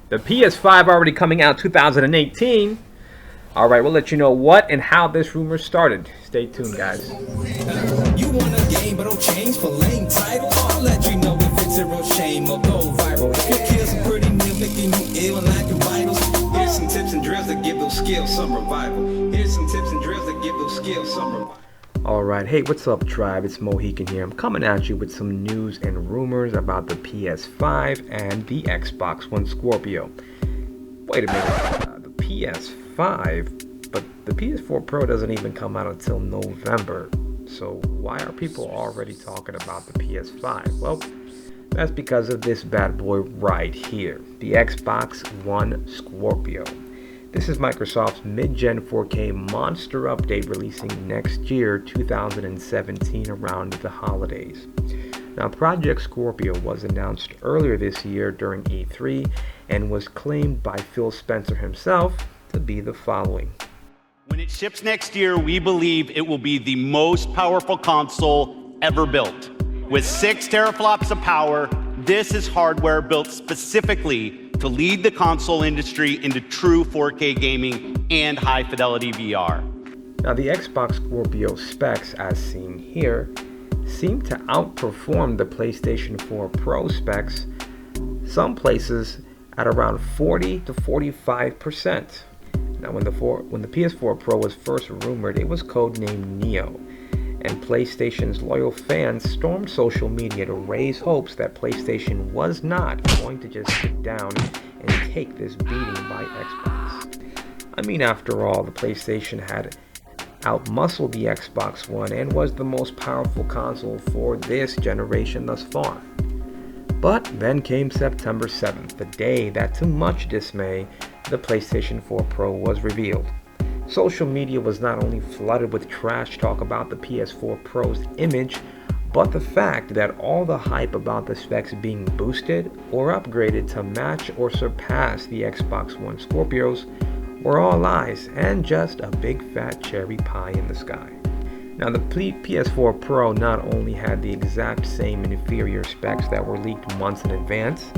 The PS5 already coming out 2018. Alright, we'll let you know what and how this rumor started. Stay tuned, guys. You want a game but don't change for lame title? I'll let you know if it's a real shame or go viral. If your kids are pretty near making you ill and lacking vitals, here's some tips and drills that give those skills some revival. Here's some tips and drills that give those skills some revival. Alright, hey, what's up, tribe? It's Mohican here. I'm coming at you with some news and rumors about the PS5 and the Xbox One Scorpio. Wait a minute, the PS5, but the PS4 Pro doesn't even come out until November. So why are people already talking about the PS5? Well, that's because of this bad boy right here, the Xbox One Scorpio. This is Microsoft's mid-gen 4K monster update releasing next year, 2017, around the holidays. Now, Project Scorpio was announced earlier this year during E3 and was claimed by Phil Spencer himself to be the following. When it ships next year, we believe it will be the most powerful console ever built. With 6 teraflops of power, this is hardware built specifically to lead the console industry into true 4K gaming and high-fidelity VR. Now, the Xbox Scorpio specs, as seen here, seem to outperform the PlayStation 4 Pro specs, some places at around 40 to 45%. Now, when the PS4 Pro was first rumored, it was codenamed Neo, and PlayStation's loyal fans stormed social media to raise hopes that PlayStation was not going to just sit down and take this beating by Xbox. I mean, after all, the PlayStation had outmuscled the Xbox One and was the most powerful console for this generation thus far. But then came September 7th, the day that, to much dismay, the PlayStation 4 Pro was revealed. Social media was not only flooded with trash talk about the PS4 Pro's image, but the fact that all the hype about the specs being boosted or upgraded to match or surpass the Xbox One Scorpios were all lies and just a big fat cherry pie in the sky. Now, the PS4 Pro not only had the exact same inferior specs that were leaked months in advance,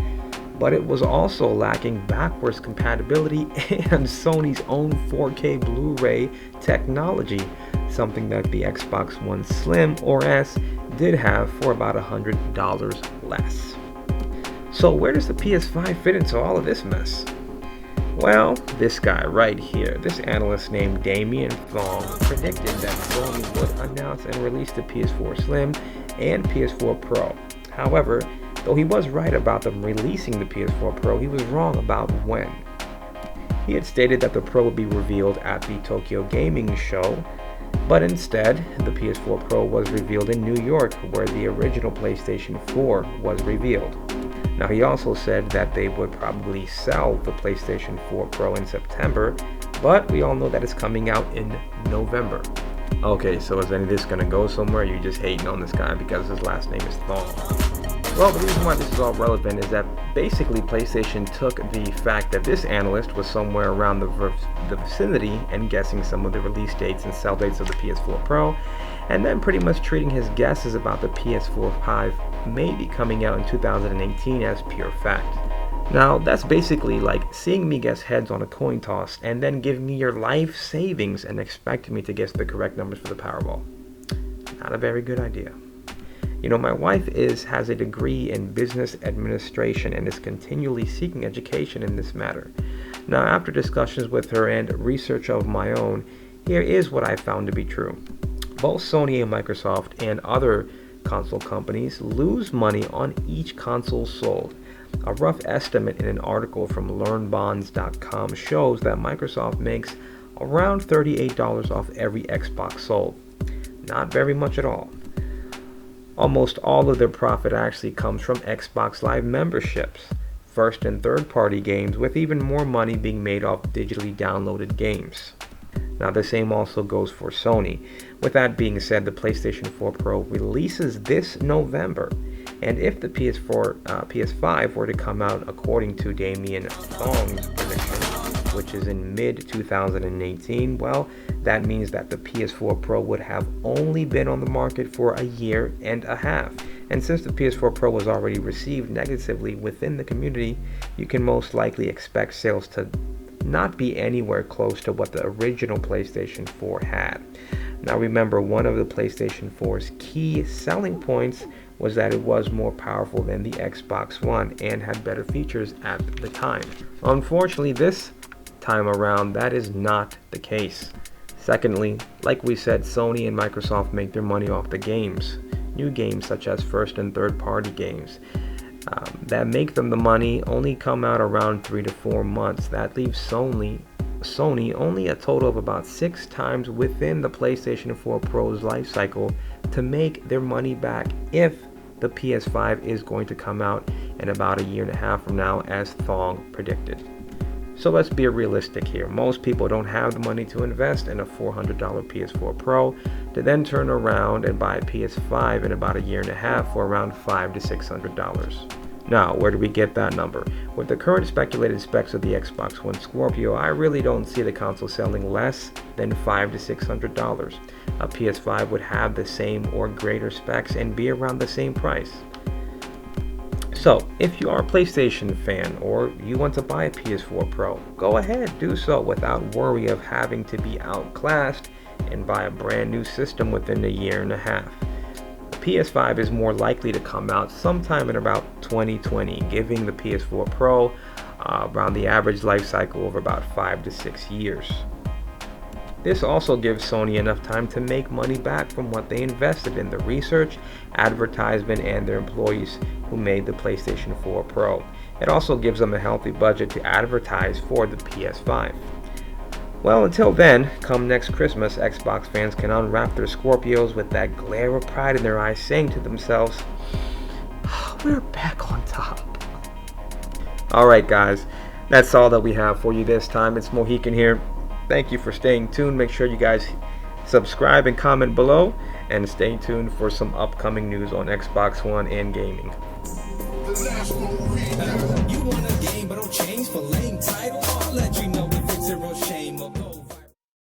but it was also lacking backwards compatibility and Sony's own 4K Blu-ray technology, something that the Xbox One Slim or S did have for about $100 less. So where does the PS5 fit into all of this mess? Well, this guy right here, this analyst named Damien Thong, predicted that Sony would announce and release the PS4 Slim and PS4 Pro. However, though he was right about them releasing the PS4 Pro, he was wrong about when. He had stated that the Pro would be revealed at the Tokyo Gaming Show, but instead, the PS4 Pro was revealed in New York, where the original PlayStation 4 was revealed. Now, he also said that they would probably sell the PlayStation 4 Pro in September, but we all know that it's coming out in November. Okay, so is any of this going to go somewhere? You're just hating on this guy because his last name is Thong. Well, the reason why this is all relevant is that basically PlayStation took the fact that this analyst was somewhere around the vicinity and guessing some of the release dates and sell dates of the PS4 Pro, and then pretty much treating his guesses about the PS4 5 maybe coming out in 2018 as pure fact. Now, that's basically like seeing me guess heads on a coin toss and then give me your life savings and expect me to guess the correct numbers for the Powerball. Not a very good idea. You know, my wife has a degree in business administration and is continually seeking education in this matter. Now, after discussions with her and research of my own, here is what I found to be true. Both Sony and Microsoft and other console companies lose money on each console sold. A rough estimate in an article from LearnBonds.com shows that Microsoft makes around $38 off every Xbox sold. Not very much at all. Almost all of their profit actually comes from Xbox Live memberships, first and third party games, with even more money being made off digitally downloaded games. Now, the same also goes for Sony. With that being said, the PlayStation 4 Pro releases this November, and if the PS5 were to come out according to Damien Thong's prediction, which is in mid-2018, well, that means that the PS4 Pro would have only been on the market for a year and a half, And since the PS4 Pro was already received negatively within the community, you can most likely expect sales to not be anywhere close to what the original PlayStation 4 had. Now remember, one of the PlayStation 4's key selling points was that it was more powerful than the Xbox One and had better features at the time. Unfortunately, this time around, that is not the case. Secondly, like we said, Sony and Microsoft make their money off the games. New games such as first and third party games that make them the money only come out around 3 to 4 months. That leaves Sony only a total of about 6 times within the PlayStation 4 Pro's life cycle to make their money back if the PS5 is going to come out in about a year and a half from now, as Thong predicted. So let's be realistic here. Most people don't have the money to invest in a $400 PS4 Pro to then turn around and buy a PS5 in about a year and a half for around $500 to $600. Now, where do we get that number? With the current speculated specs of the Xbox One Scorpio, I really don't see the console selling less than $500 to $600. A PS5 would have the same or greater specs and be around the same price. So, if you are a PlayStation fan or you want to buy a PS4 Pro, go ahead, do so without worry of having to be outclassed and buy a brand new system within a year and a half. The PS5 is more likely to come out sometime in about 2020, giving the PS4 Pro around the average life cycle of about 5 to 6 years. This also gives Sony enough time to make money back from what they invested in the research, advertisement, and their employees who made the PlayStation 4 Pro. It also gives them a healthy budget to advertise for the PS5. Well, until then, come next Christmas, Xbox fans can unwrap their Scorpios with that glare of pride in their eyes, saying to themselves, "We're back on top." Alright guys, that's all that we have for you this time. It's Mohican here. Thank you for staying tuned. Make sure you guys subscribe and comment below, and stay tuned for some upcoming news on Xbox One and gaming. You wanna